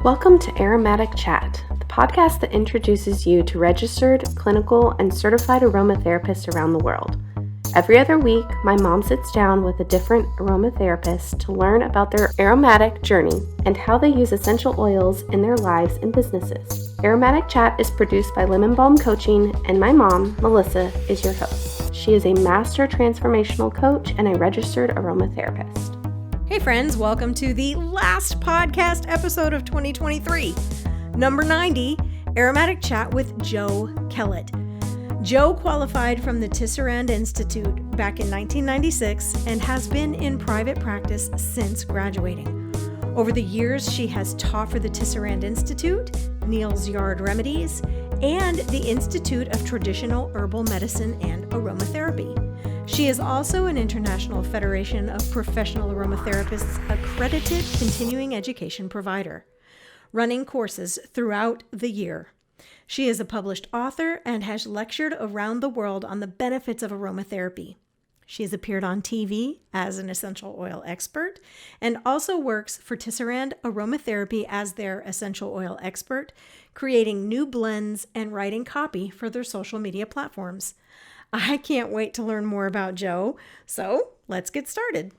Welcome to Aromatic Chat, the podcast that introduces you to registered, clinical, and certified aromatherapists around the world. Every other week, my mom sits down with a different aromatherapist to learn about their aromatic journey and how they use essential oils in their lives and businesses. Aromatic Chat is produced by Lemon Balm Coaching, and my mom, Melissa, is your host. She is a master transformational coach and a registered aromatherapist. Hey friends, welcome to the last podcast episode of 2023, number 90, Aromatic Chat with Jo Kellett. Jo qualified from the Tisserand Institute back in 1996 and has been in private practice since graduating. Over the years, she has taught for the Tisserand Institute, Neal's Yard Remedies, and the Institute of Traditional Herbal Medicine and Aromatherapy. She is also an International Federation of Professional Aromatherapists accredited continuing education provider, running courses throughout the year. She is a published author and has lectured around the world on the benefits of aromatherapy. She has appeared on TV as an essential oil expert and also works for Tisserand Aromatherapy as their essential oil expert, creating new blends and writing copy for their social media platforms. I can't wait to learn more about Jo, so let's get started.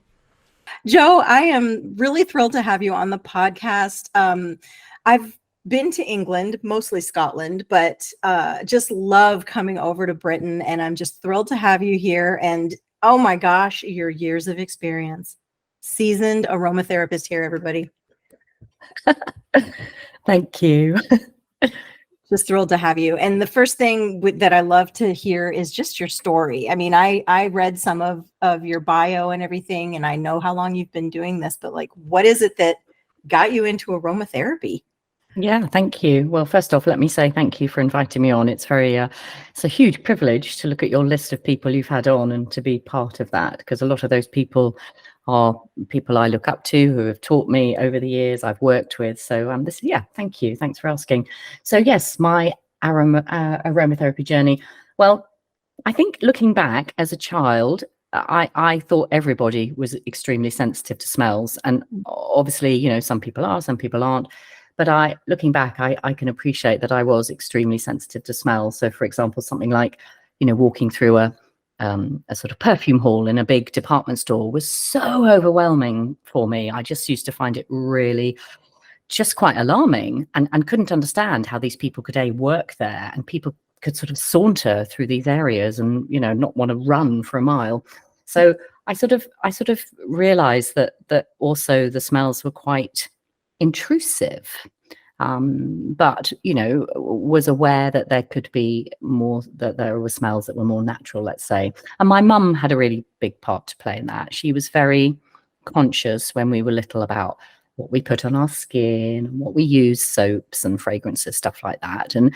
Jo, I am really thrilled to have you on the podcast. I've been to England, mostly Scotland, but just love coming over to Britain, and I'm just thrilled to have you here. And oh my gosh, your years of experience. Seasoned aromatherapist here, everybody. Thank you. Just thrilled to have you. And the first thing that I love to hear is just your story. I mean, I read some of your bio and everything, and I know how long you've been doing this, but like, what is it that got you into aromatherapy? Yeah, thank you. Well, first off, let me say thank you for inviting me on. It's it's a huge privilege to look at your list of people you've had on and to be part of that, because a lot of those people are people I look up to who have taught me over the years I've worked with. So thank you. Thanks for asking. So yes, my aromatherapy journey. Well, I think looking back as a child, I thought everybody was extremely sensitive to smells. And obviously, some people are, some people aren't. But looking back, I can appreciate that I was extremely sensitive to smell. So, for example, something like, walking through a sort of perfume hall in a big department store was so overwhelming for me. I just used to find it really just quite alarming and couldn't understand how these people could work there and people could sort of saunter through these areas and, not want to run for a mile. So I sort of realized that also the smells were quite intrusive, but was aware that there could be more, that there were smells that were more natural, let's say. And my mum had a really big part to play in that. She was very conscious when we were little about what we put on our skin and what we used, soaps and fragrances, stuff like that. And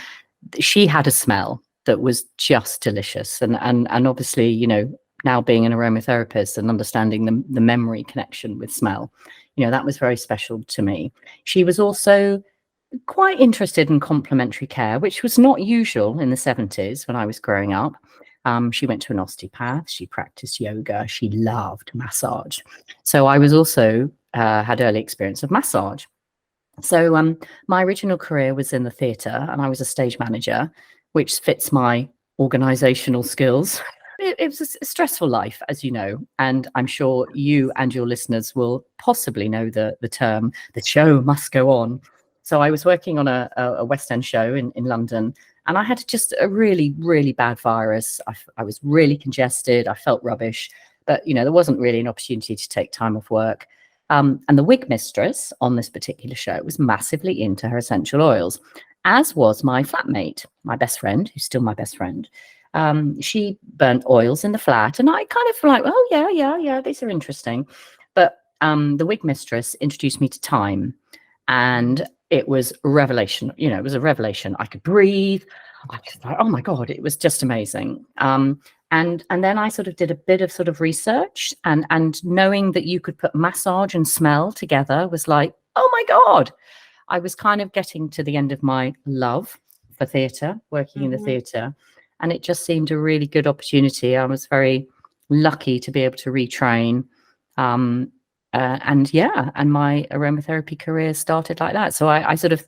she had a smell that was just delicious. And obviously, now being an aromatherapist and understanding the memory connection with smell, that was very special to me. She was also quite interested in complementary care, which was not usual in the 70s when I was growing up. She went to an osteopath, she practiced yoga, she loved massage. So I was also had early experience of massage. So my original career was in the theatre and I was a stage manager, which fits my organizational skills. It was a stressful life, as you know, and I'm sure you and your listeners will possibly know the term, the show must go on. So I was working on a West End show in London, and I had just a really, really bad virus. I was really congested. I felt rubbish, but, there wasn't really an opportunity to take time off work. And the wig mistress on this particular show was massively into her essential oils, as was my flatmate, my best friend, who's still my best friend. She burnt oils in the flat, and I kind of like, oh yeah, these are interesting. But the wig mistress introduced me to thyme, and it was a revelation. It was a revelation. I could breathe. I was like, oh my God, it was just amazing. And then I sort of did a bit of sort of research, and knowing that you could put massage and smell together was like, oh my God. I was kind of getting to the end of my love for theatre, working in the theatre. And it just seemed a really good opportunity. I was very lucky to be able to retrain and my aromatherapy career started like that. So I sort of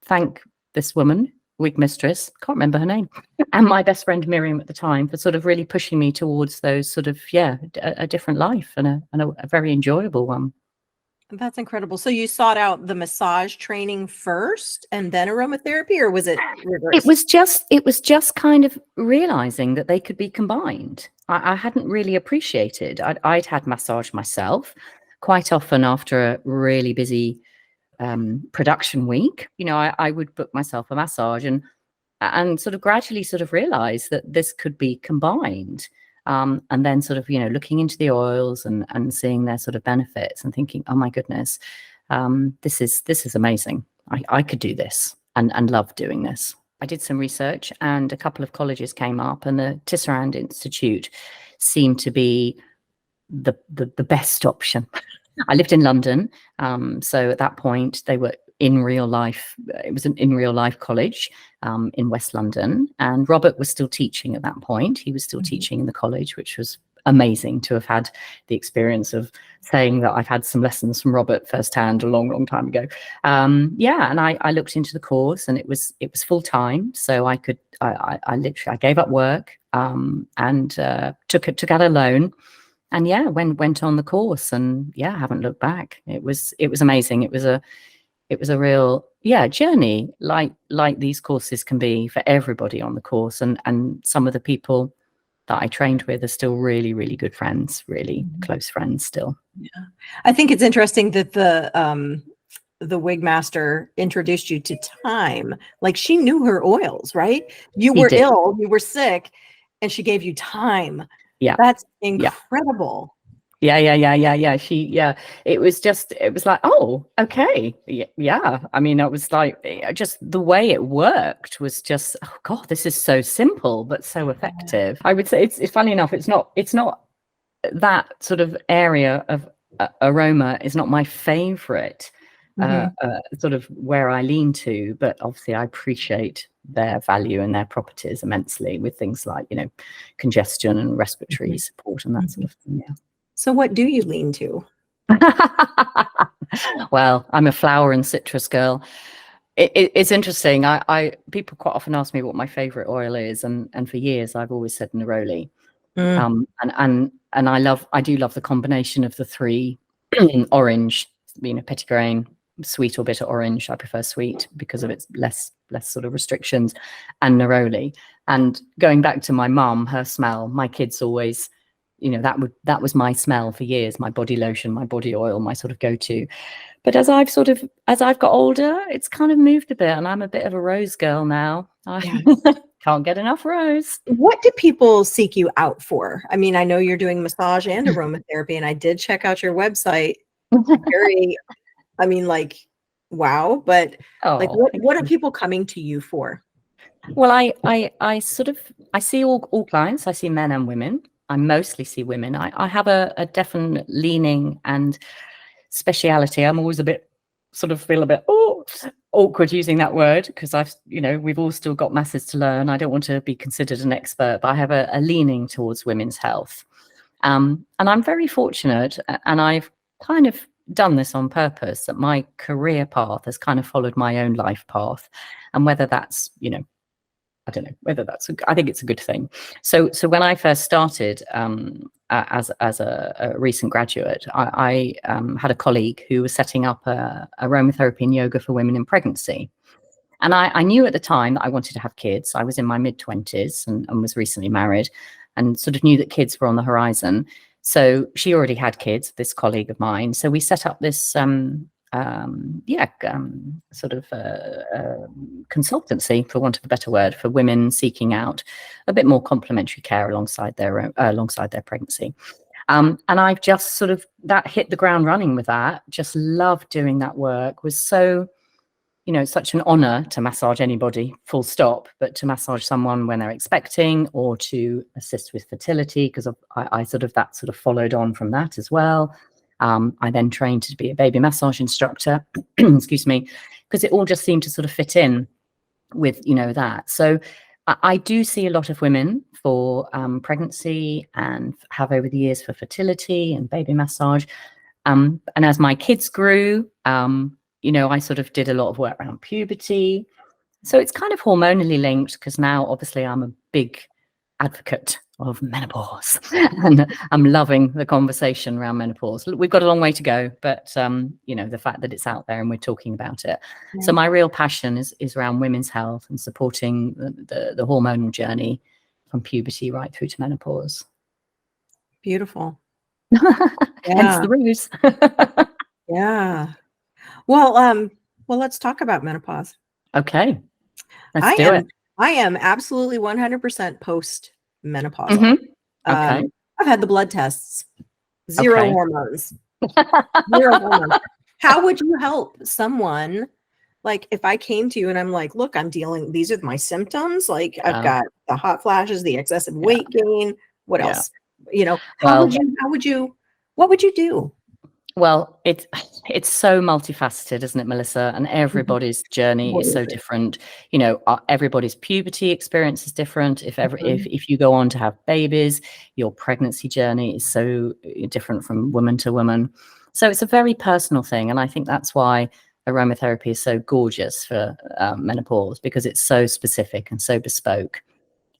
thank this woman, wig mistress, can't remember her name, and my best friend Miriam at the time for sort of really pushing me towards those sort of, a different life and a very enjoyable one. That's incredible. So you sought out the massage training first and then aromatherapy, or was it reversed? It was just kind of realizing that they could be combined. I hadn't really appreciated. I'd had massage myself quite often after a really busy production week. I would book myself a massage and sort of gradually sort of realize that this could be combined. And then sort of, looking into the oils and seeing their sort of benefits and thinking, oh my goodness, this is amazing. I could do this and love doing this. I did some research and a couple of colleges came up, and the Tisserand Institute seemed to be the best option. I lived in London. So at that point they were in real life. It was an in real life college in West London, and Robert was still teaching at that point. He was still teaching in the college, which was amazing to have had the experience of saying that I've had some lessons from Robert firsthand a long time ago. And I looked into the course, and it was full time, so I gave up work and took out a loan. And went on the course, and haven't looked back. It was amazing. It was a real journey, like these courses can be for everybody on the course. And some of the people that I trained with are still really, really good friends, really close friends still. Yeah, I think it's interesting that the wig master introduced you to thyme. Like, she knew her oils, right? You were ill, you were sick, and she gave you thyme. Yeah, that's incredible. Yeah. It was like, oh, okay. Yeah. I mean, it was like, just the way it worked was just, oh God, this is so simple, but so effective. I would say it's funny enough, it's not that sort of area of aroma is not my favorite, sort of where I lean to, but obviously I appreciate their value and their properties immensely with things like, congestion and respiratory support and that sort of thing. Yeah. So what do you lean to? Well, I'm a flower and citrus girl. It's interesting. People quite often ask me what my favorite oil is, and for years I've always said neroli. And I do love the combination of the three. Orange, petitgrain, sweet or bitter orange. I prefer sweet because of its less sort of restrictions, and neroli. And going back to my mum, her smell, my kids always, that was my smell for years, my body lotion, my body oil, my sort of go-to. But as I've got older, it's kind of moved a bit, and I'm a bit of a rose girl now. Can't get enough rose. What do people seek you out for? I mean, I know you're doing massage and aromatherapy, and I did check out your website. Very, I mean, like, wow. But what are people coming to you for? Well, I see all clients. I see men and women. I mostly see women. I have a definite leaning and speciality. I'm always feel a bit awkward using that word, because we've all still got masses to learn. I don't want to be considered an expert, but I have a leaning towards women's health. And I'm very fortunate, and I've kind of done this on purpose, that my career path has kind of followed my own life path. And whether that's, I don't know whether I think it's a good thing. So when I first started as a recent graduate, I had a colleague who was setting up aromatherapy and yoga for women in pregnancy. And I knew at the time that I wanted to have kids. I was in my mid-20s and was recently married, and sort of knew that kids were on the horizon. So she already had kids, this colleague of mine. So we set up this consultancy, for want of a better word, for women seeking out a bit more complementary care alongside their pregnancy. And I've just that hit the ground running with that. Just loved doing that work. Was so, such an honor to massage anybody, full stop, but to massage someone when they're expecting, or to assist with fertility, because I followed on from that as well. I then trained to be a baby massage instructor, excuse me, because it all just seemed to sort of fit in with, that. So I do see a lot of women for pregnancy, and have over the years for fertility and baby massage. And as my kids grew, I sort of did a lot of work around puberty. So it's kind of hormonally linked, because now obviously I'm a big advocate of menopause and I'm loving the conversation around menopause. We've got a long way to go, but the fact that it's out there and we're talking about it. Yeah. So my real passion is around women's health and supporting the hormonal journey from puberty right through to menopause. Beautiful. Hence the ruse. Yeah. Well, let's talk about menopause. Okay. Let's do it. I am absolutely 100% post-menopausal. Mm-hmm. Okay. I've had the blood tests. Zero hormones. Zero hormones. How would you help someone, like if I came to you and I'm like, look, these are my symptoms. Like I've got the hot flashes, the excessive weight gain. What else? What would you do? Well, it's so multifaceted, isn't it, Melissa? And everybody's journey is so different. Everybody's puberty experience is different. If you go on to have babies, your pregnancy journey is so different from woman to woman. So it's a very personal thing, and I think that's why aromatherapy is so gorgeous for menopause, because it's so specific and so bespoke.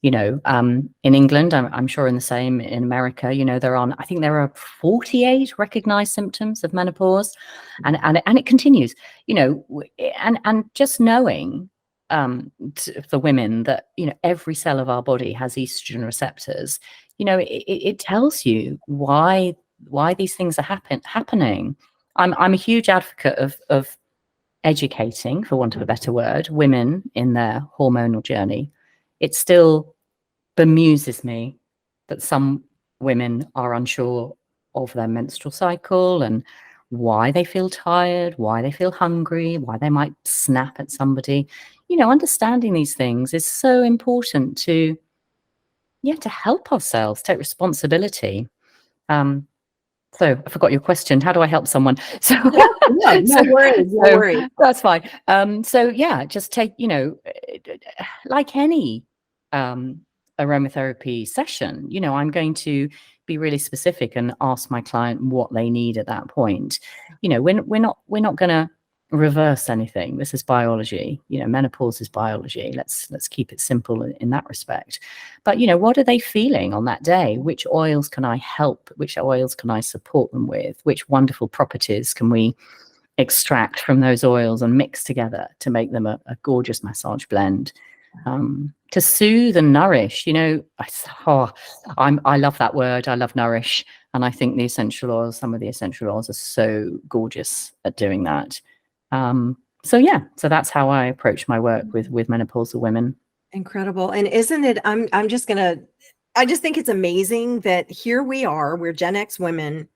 In England, I'm sure in the same in America, I think there are 48 recognized symptoms of menopause, and it continues, and just knowing for women that, every cell of our body has estrogen receptors, it tells you why these things are happening. I'm a huge advocate of educating, for want of a better word, women in their hormonal journey. It still bemuses me that some women are unsure of their menstrual cycle and why they feel tired, why they feel hungry, why they might snap at somebody. Understanding these things is so important to help ourselves take responsibility. So I forgot your question. How do I help someone? So no worries. That's fine. Just take, like any aromatherapy session, I'm going to be really specific and ask my client what they need at that point. We're not going to reverse anything. This is biology. Menopause is biology. Let's keep it simple in that respect. But what are they feeling on that day? Which oils can I help? Which oils can I support them with? Which wonderful properties can we extract from those oils and mix together to make them a gorgeous massage blend? To soothe and nourish, I love that word. I love nourish. And I think some of the essential oils are so gorgeous at doing that. So that's how I approach my work with menopausal women. Incredible. And isn't it, I just think it's amazing that here we are, we're Gen X women,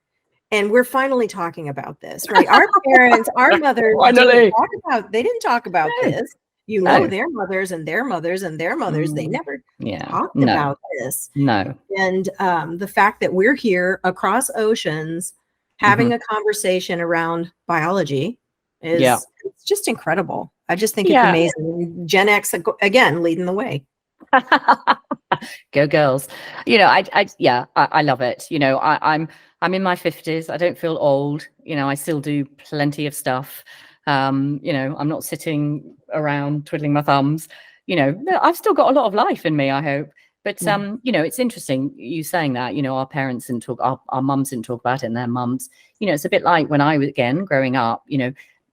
and we're finally talking about this, right? Our parents, our mothers, they didn't talk about this. Their mothers and their mothers and their mothers, they never talked about this. No. And the fact that we're here across oceans having a conversation around biology it's just incredible. I just think it's amazing. Gen X, again, leading the way. Go girls. I love it. I'm in my 50s. I don't feel old. I still do plenty of stuff. I'm not sitting around twiddling my thumbs. I've still got a lot of life in me, I hope. But it's interesting you saying that. Our parents didn't talk, our mums didn't talk about it, and their mums. It's a bit like when I was growing up.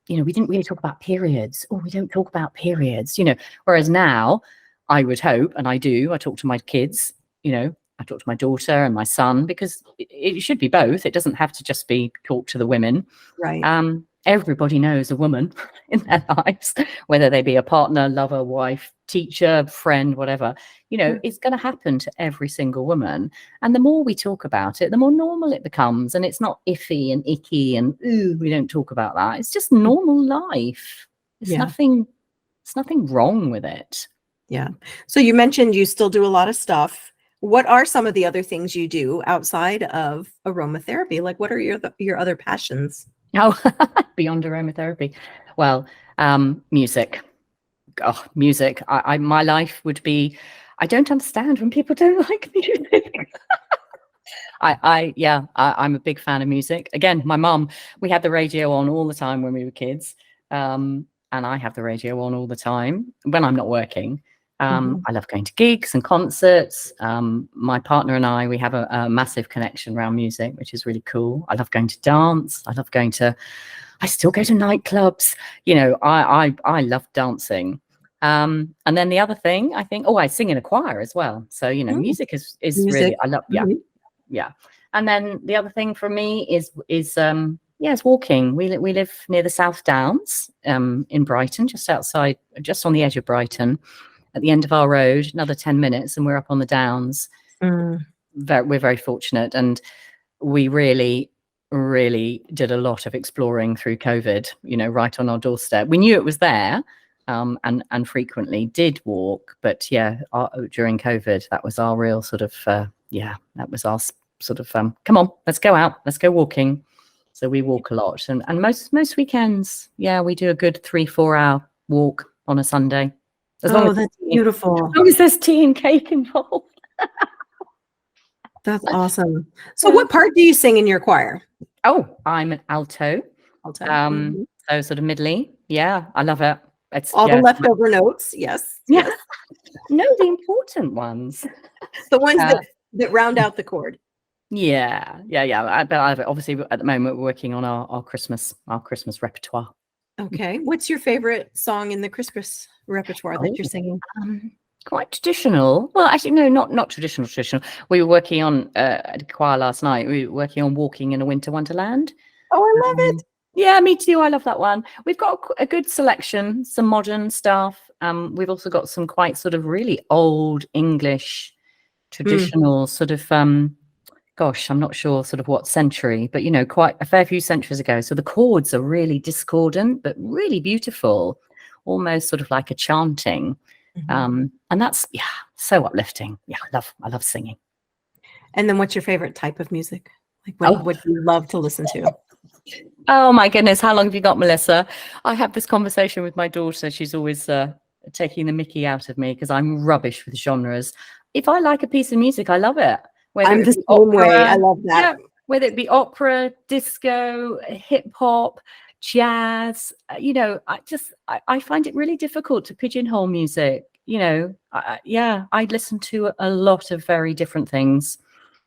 We didn't really talk about periods. Oh, we don't talk about periods. Whereas now, I would hope, and I do. I talk to my kids. I talk to my daughter and my son, because it should be both. It doesn't have to just be talk to the women. Right. Everybody knows a woman in their lives, whether they be a partner, lover, wife, teacher, friend, whatever. It's going to happen to every single woman. And the more we talk about it, the more normal it becomes. And it's not iffy and icky and, ooh, we don't talk about that. It's just normal life. It's nothing wrong with it. Yeah. So you mentioned you still do a lot of stuff. What are some of the other things you do outside of aromatherapy? Like, what are your other passions? Oh, beyond aromatherapy. Well, music. Oh, music. My life would be, I don't understand when people don't like music. I'm a big fan of music. Again, my mum, we had the radio on all the time when we were kids. And I have the radio on all the time when I'm not working. I love going to gigs and concerts. My partner and I, we have a massive connection around music, which is really cool. I love going to dance. I still go to nightclubs. You know, I love dancing. And then the other thing, I think, I sing in a choir as well. So, you know, music is really, I love, yeah. And then the other thing for me is it's walking. We live near the South Downs in Brighton, just on the edge of Brighton, at the end of our road, another 10 minutes, and we're up on the Downs. We're very fortunate, and we really did a lot of exploring through COVID, you know, right on our doorstep. We knew it was there, and frequently did walk, but during COVID, that was our real sort of that was our sort of come on, let's go out, let's go walking. So we walk a lot, and most weekends, we do a good 3-4 hour walk on a Sunday. That's beautiful. As long as there's tea and cake involved. That's awesome. So what part do you sing in your choir? Oh, I'm an alto. So sort of middly. Yeah, I love it. It's all the leftover notes. Yes. Yeah. No, the important ones. The ones that round out the chord. Yeah. But obviously at the moment we're working on our Christmas repertoire. Okay. What's your favorite song in the Christmas repertoire that you're singing? Quite traditional. Well, actually, no, not traditional. We were working on at a choir last night. We were working on Walking in a Winter Wonderland. Oh, I love it. Yeah, me too. I love that one. We've got a good selection, some modern stuff. We've also got some quite sort of really old English, traditional sort of, I'm not sure sort of what century, but, you know, quite a fair few centuries ago. So the chords are really discordant, but really beautiful, almost sort of like a chanting. And that's, so uplifting. Yeah, I love singing. And then what's your favorite type of music? Like what do you love to listen to? Oh my goodness, how long have you got, Melissa? I have this conversation with my daughter. She's always taking the mickey out of me because I'm rubbish with genres. If I like a piece of music, I love it. I'm the same way. I love that. Yeah, whether it be opera, disco, hip hop, jazz, you know, I find it really difficult to pigeonhole music. You know, I listen to a lot of very different things.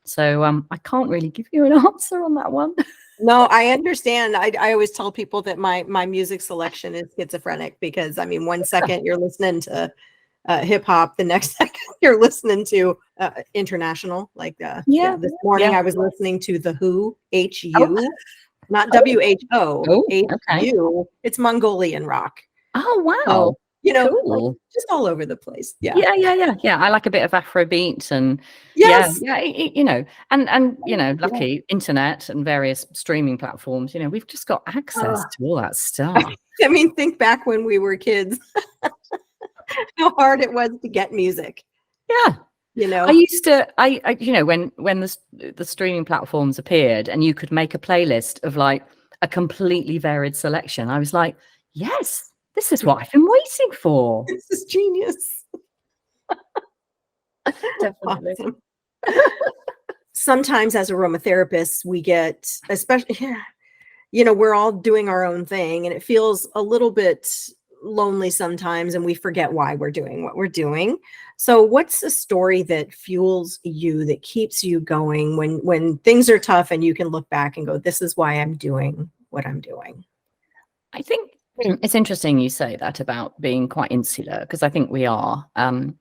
So I can't really give you an answer on that one. No, I understand. I always tell people that my music selection is schizophrenic because, I mean, one second you're listening to hip hop, the next second you're listening to international. Like this morning I was listening to The Who, H-U, not W-H-O, H-U. It's Mongolian rock. Oh, wow. So, you know, cool. Just all over the place. Yeah. I like a bit of Afrobeat and you know, and you know, lucky internet and various streaming platforms. You know, we've just got access to all that stuff. I mean, think back when we were kids, how hard it was to get music. Yeah. You know, I used to, you know, when the streaming platforms appeared and you could make a playlist of like a completely varied selection, I was like, yes, this is what I've been waiting for. This is genius. Definitely. Awesome. Sometimes as aromatherapists, we get, especially, you know, we're all doing our own thing and it feels a little bit lonely sometimes and we forget why we're doing what we're doing. So what's the story that fuels you, that keeps you going when things are tough and you can look back and go, this is why I'm doing what I'm doing? I think it's interesting you say that about being quite insular, because I think we are. I'm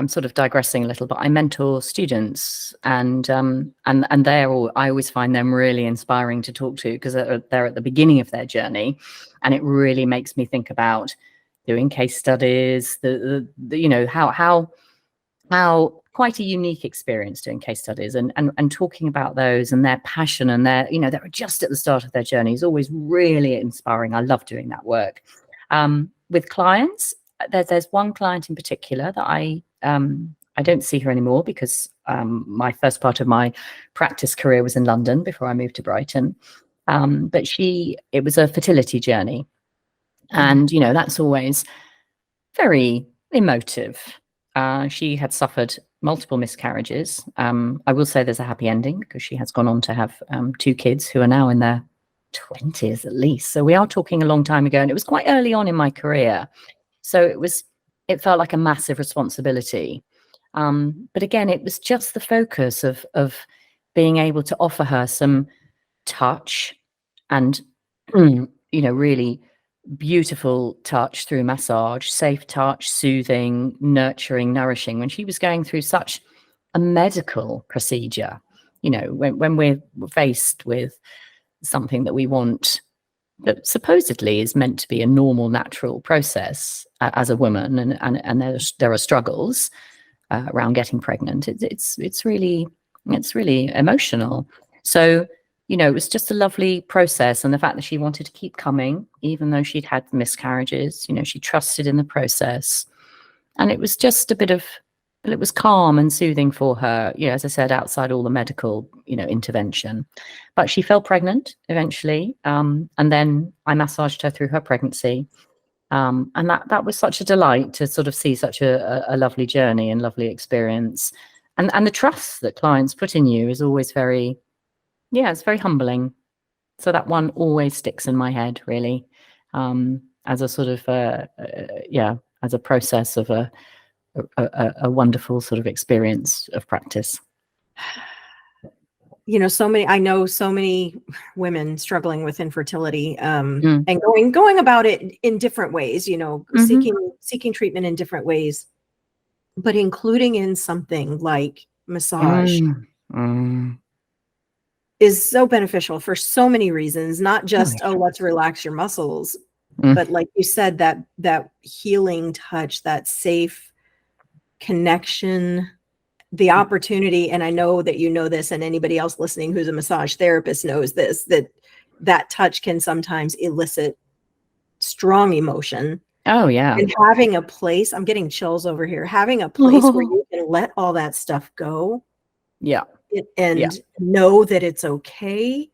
sort of digressing a little, but I mentor students, and I always find them really inspiring to talk to because they're at the beginning of their journey, and it really makes me think about doing case studies. The you know, how quite a unique experience doing case studies and talking about those and their passion and their, you know, they're just at the start of their journey is always really inspiring. I love doing that work. With clients, there's one client in particular that I don't see her anymore because my first part of my practice career was in London before I moved to Brighton. But it was a fertility journey. And, you know, that's always very emotive. She had suffered multiple miscarriages. I will say there's a happy ending because she has gone on to have 2 kids who are now in their 20s at least. So we are talking a long time ago, and it was quite early on in my career. So it felt like a massive responsibility. But again, it was just the focus of being able to offer her some touch and, really beautiful touch through massage, safe touch, soothing, nurturing, nourishing, when she was going through such a medical procedure. When we're faced with something that we want that supposedly is meant to be a normal, natural process as a woman, and there are struggles around getting pregnant. It's really emotional. So it was just a lovely process, and the fact that she wanted to keep coming, even though she'd had miscarriages, she trusted in the process, and it was just it was calm and soothing for her, as I said, outside all the medical, intervention. But she fell pregnant eventually, and then I massaged her through her pregnancy, and that was such a delight to sort of see such a lovely journey and lovely experience, and the trust that clients put in you is always it's very humbling. So that one always sticks in my head, really, as a sort of as a process of a wonderful sort of experience of practice. I know so many women struggling with infertility, and going about it in different ways, seeking treatment in different ways, but including in something like massage is so beneficial for so many reasons, not just, let's relax your muscles, but like you said, that healing touch, that safe connection, the opportunity. And I know that you know this, and anybody else listening who's a massage therapist knows this, that touch can sometimes elicit strong emotion. Oh, yeah. And having a place, I'm getting chills over here, having a place where you can let all that stuff go. Yeah. And know that it's okay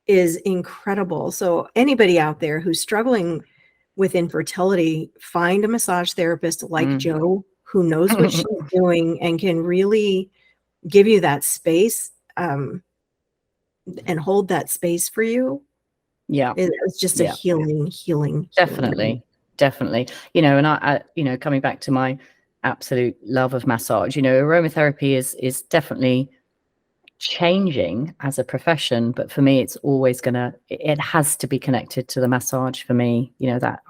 is incredible. So anybody out there who's struggling with infertility, find a massage therapist like Jo, who knows what she's doing and can really give you that space, and hold that space for you. Yeah. It's just a healing. Definitely. And I coming back to my absolute love of massage, aromatherapy is definitely changing as a profession, but for me, it's always it has to be connected to the massage for me. That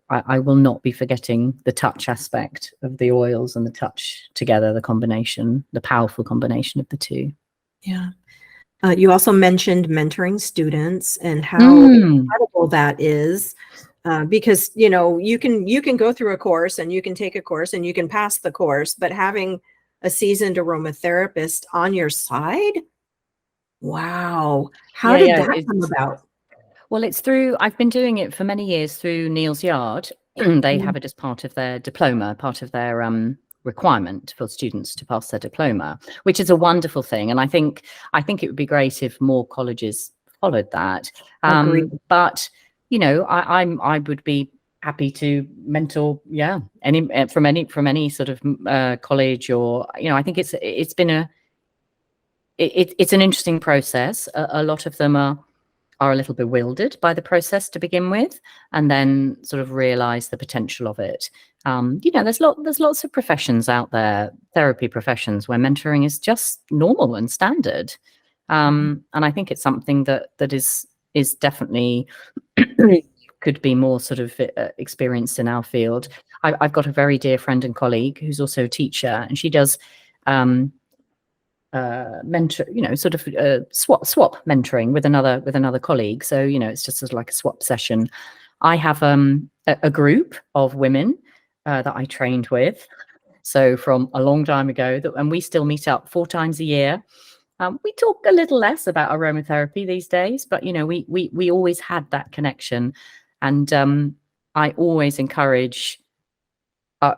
I will not be forgetting the touch aspect of the oils and the touch together, the powerful combination of the two. Yeah. You also mentioned mentoring students and how incredible that is, because you can go through a course and you can take a course and you can pass the course, but having a seasoned aromatherapist on your side, wow! How did that come about? Well, I've been doing it for many years through Neal's Yard. They have it as part of their diploma, part of their requirement for students to pass their diploma, which is a wonderful thing. And I think it would be great if more colleges followed that. But I would be happy to mentor, from any sort of college, or I think it's been it's an interesting process. A lot of them are a little bewildered by the process to begin with, and then sort of realize the potential of it. There's lots of professions out there, therapy professions, where mentoring is just normal and standard. And I think it's something that is definitely could be more sort of experienced in our field. I've got a very dear friend and colleague who's also a teacher, and she does mentor, sort of swap mentoring with another colleague. So it's just sort of like a swap session. I have a group of women that I trained with, so from a long time ago, and we still meet up 4 times a year. We talk a little less about aromatherapy these days, but we always had that connection. And I always encourage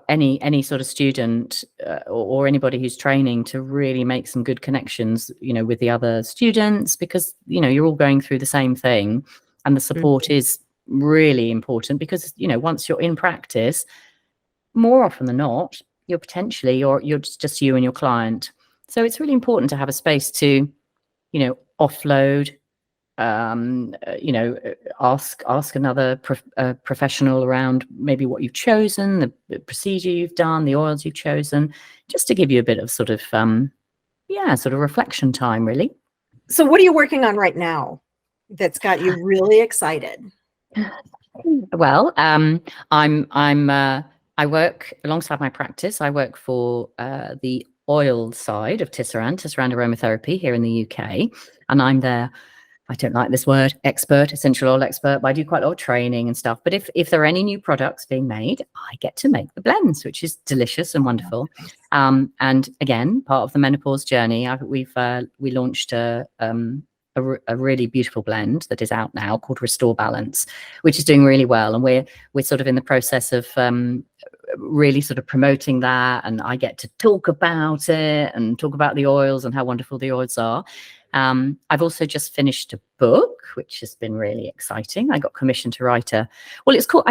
any sort of student or anybody who's training to really make some good connections, with the other students, because you're all going through the same thing, and the support is really important. Because once you're in practice, more often than not, you're just you and your client. So it's really important to have a space to, offload, ask another professional around maybe what you've chosen, the procedure you've done, the oils you've chosen, just to give you a bit of sort of reflection time, really. So what are you working on right now that's got you really excited? Well, I work alongside my practice. I work for the oil side of Tisserand Aromatherapy here in the UK, and I'm their, I don't like this word, expert, essential oil expert, but I do quite a lot of training and stuff. But if there are any new products being made, I get to make the blends, which is delicious and wonderful. And again, part of the menopause journey, we launched a really beautiful blend that is out now called Restore Balance, which is doing really well. And we're sort of in the process of really sort of promoting that. And I get to talk about it and talk about the oils and how wonderful the oils are. I've also just finished a book, which has been really exciting. I got commissioned to write I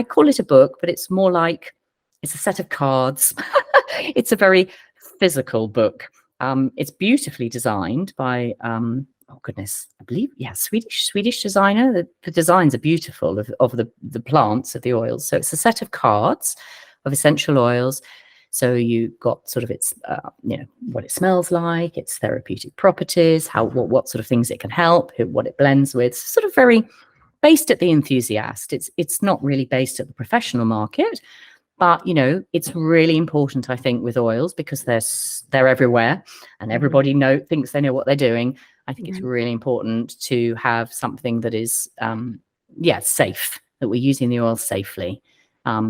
call it a book, but it's more like it's a set of cards. It's a very physical book. It's beautifully designed by, oh goodness, I believe, Swedish designer. The designs are beautiful of the plants, of the oils. So it's a set of cards of essential oils. So you got sort of its, what it smells like, its therapeutic properties, what sort of things it can help, what it blends with. Sort of very based at the enthusiast. It's not really based at the professional market, but it's really important, I think, with oils because they're everywhere, and everybody thinks they know what they're doing. I think it's really important to have something that is, safe, that we're using the oil safely.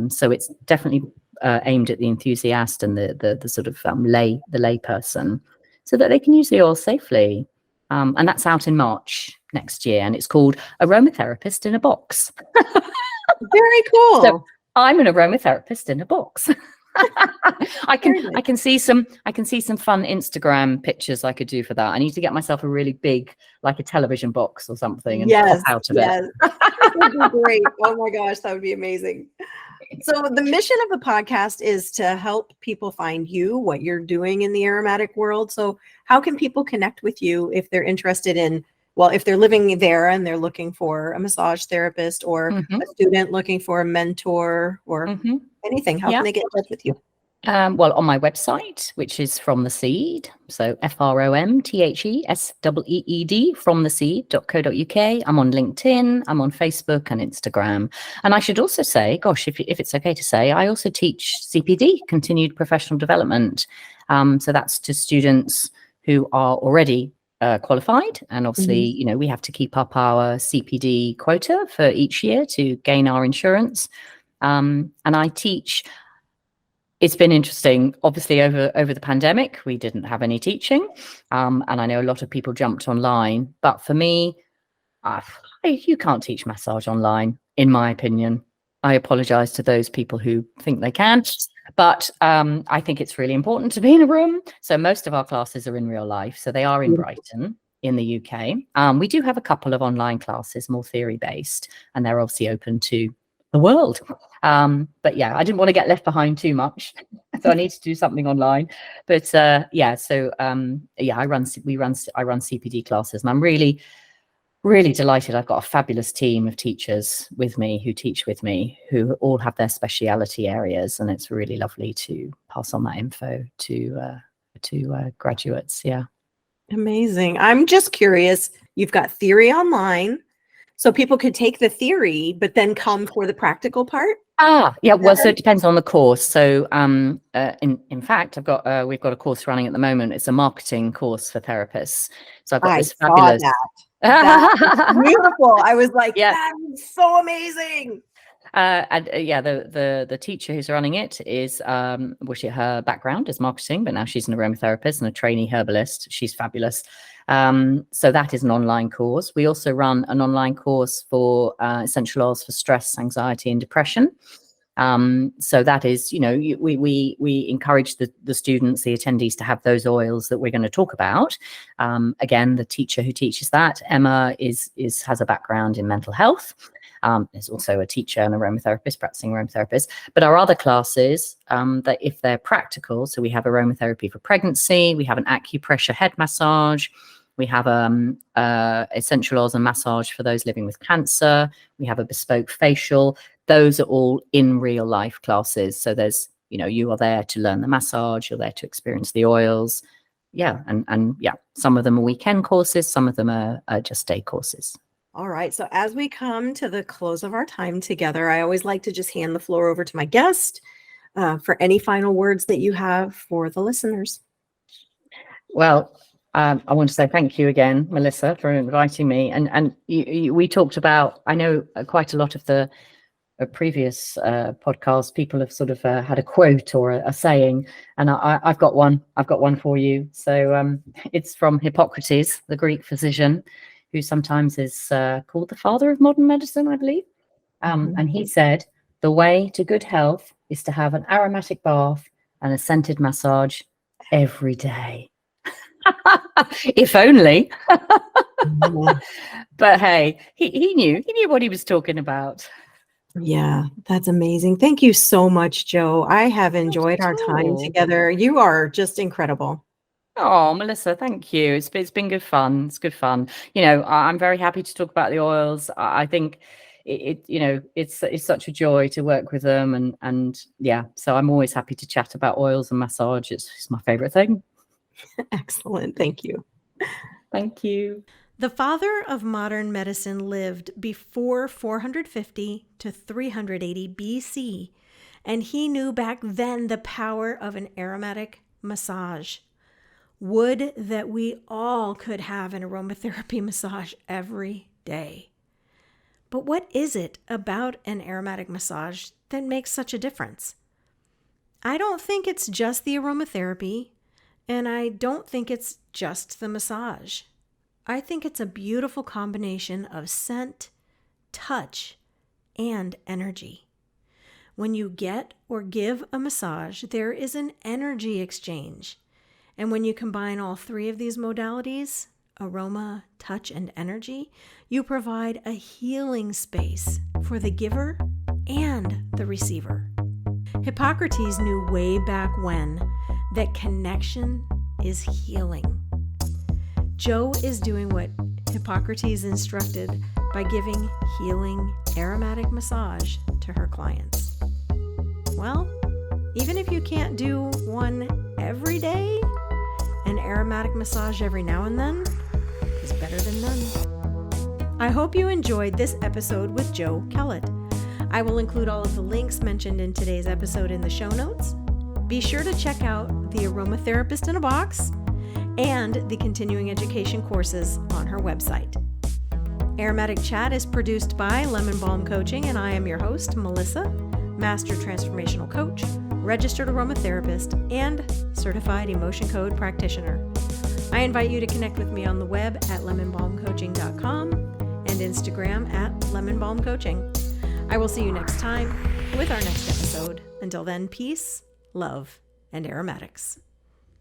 So it's definitely aimed at the enthusiast and the sort of lay person, so that they can use the oil safely. And that's out in March next year, and it's called Aromatherapist in a Box. Very cool. So I'm an aromatherapist in a box. I can see some fun Instagram pictures I could do for that. I need to get myself a really big, like a television box or something, and pop out of it. That would be great. Oh my gosh, that would be amazing. So the mission of the podcast is to help people find you, what you're doing in the aromatic world. So how can people connect with you if they're interested in, if they're living there and they're looking for a massage therapist, or a student looking for a mentor, or anything? How can they get in touch with you? Well, on my website, which is From the Seed, so FROMTHESEED, fromtheseed.co.uk. I'm on LinkedIn, I'm on Facebook and Instagram. And I should also say, gosh, if it's okay to say, I also teach CPD, continued professional development. So that's to students who are already qualified, and obviously, we have to keep up our CPD quota for each year to gain our insurance. And I teach. It's been interesting. Obviously, over the pandemic, we didn't have any teaching, and I know a lot of people jumped online. But for me, you can't teach massage online, in my opinion. I apologise to those people who think they can, but I think it's really important to be in a room. So most of our classes are in real life. So they are in Brighton, in the UK. We do have a couple of online classes, more theory based, and they're obviously open to the world. But yeah, I didn't want to get left behind too much, so I need to do something online. But I run CPD classes, and I'm really, really delighted. I've got a fabulous team of teachers with me who teach with me, who all have their speciality areas, and it's really lovely to pass on that info to graduates. Yeah, amazing. I'm just curious. You've got theory online. So people could take the theory, but then come for the practical part? Yeah. Well, so it depends on the course. So in fact, we've got a course running at the moment. It's a marketing course for therapists. So I've got this fabulous. That was beautiful. I was like, that is so amazing. The teacher who's running it is her background is marketing, but now she's an aromatherapist and a trainee herbalist. She's fabulous. So that is an online course. We also run an online course for essential oils for stress, anxiety, and depression. So that is, we encourage the students, the attendees, to have those oils that we're going to talk about. Again, the teacher who teaches that, Emma, has a background in mental health. There's also a teacher and aromatherapist, practicing aromatherapist. But our other classes, that if they're practical, so we have aromatherapy for pregnancy, we have an acupressure head massage, we have essential oils and massage for those living with cancer, we have a bespoke facial. Those are all in real life classes. So there's, you are there to learn the massage, you're there to experience the oils. Yeah. And some of them are weekend courses, some of them are just day courses. All right. So as we come to the close of our time together, I always like to just hand the floor over to my guest for any final words that you have for the listeners. Well, I want to say thank you again, Melissa, for inviting me. And we talked about, I know quite a lot of the previous podcast, people have sort of had a quote or a saying, and I've got one for you. So it's from Hippocrates, the Greek physician, who sometimes is called the father of modern medicine, I believe. And he said, the way to good health is to have an aromatic bath and a scented massage every day. If only. But hey, he knew what he was talking about. Yeah, that's amazing. Thank you so much, Jo. I have enjoyed our time together. You are just incredible. Oh, Melissa, thank you. It's been good fun. It's good fun. I'm very happy to talk about the oils. I think it's such a joy to work with them, and yeah. So I'm always happy to chat about oils and massage. It's my favorite thing. Excellent. Thank you. Thank you. The father of modern medicine lived before 450 to 380 BC, and he knew back then the power of an aromatic massage. Would that we all could have an aromatherapy massage every day. But what is it about an aromatic massage that makes such a difference? I don't think it's just the aromatherapy, and I don't think it's just the massage. I think it's a beautiful combination of scent, touch, and energy. When you get or give a massage, there is an energy exchange. And when you combine all three of these modalities, aroma, touch, and energy, you provide a healing space for the giver and the receiver. Hippocrates knew way back when that connection is healing. Jo is doing what Hippocrates instructed by giving healing aromatic massage to her clients. Well, even if you can't do one every day, an aromatic massage every now and then is better than none. I hope you enjoyed this episode with Jo Kellett. I will include all of the links mentioned in today's episode in the show notes. Be sure to check out the Aromatherapist in a Box and the continuing education courses on her website. Aromatic Chat is produced by Lemon Balm Coaching, and I am your host, Melissa, Master Transformational Coach, Registered Aromatherapist, and Certified Emotion Code Practitioner. I invite you to connect with me on the web at lemonbalmcoaching.com and Instagram at lemonbalmcoaching. I will see you next time with our next episode. Until then, peace, love, and aromatics.